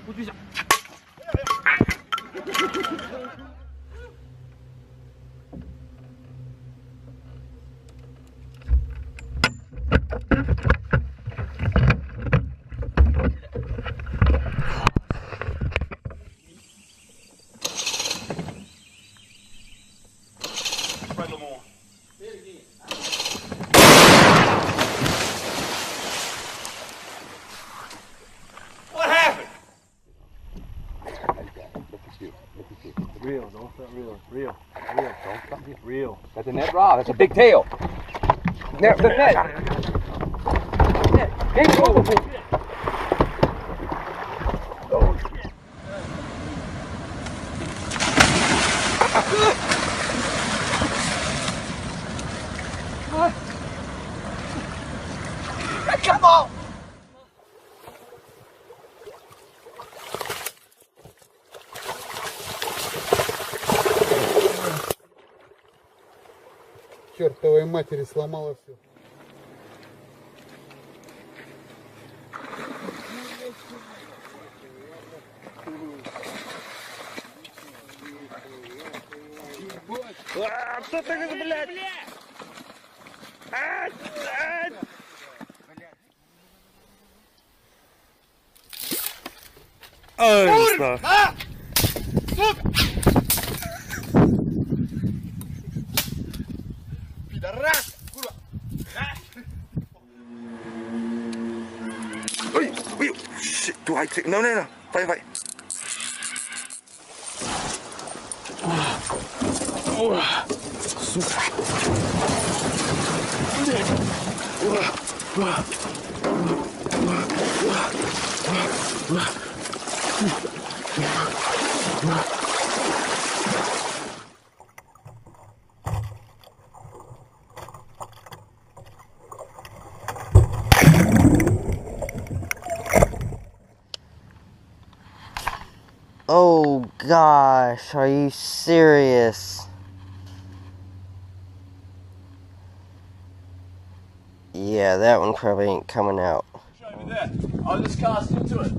我就想。Real, don't stop real. Don't stop real. That's a net rod. That's a big tail. Net, the net. Net. Game over. Come on. Чертовой матери сломала все. Что ты, блядь? Сука! Пидорас! Курва! Oi, shit, do I take? No, fight. Oh gosh, are you serious? Yeah, that one probably ain't coming out. Show me that. I'll just cast into it.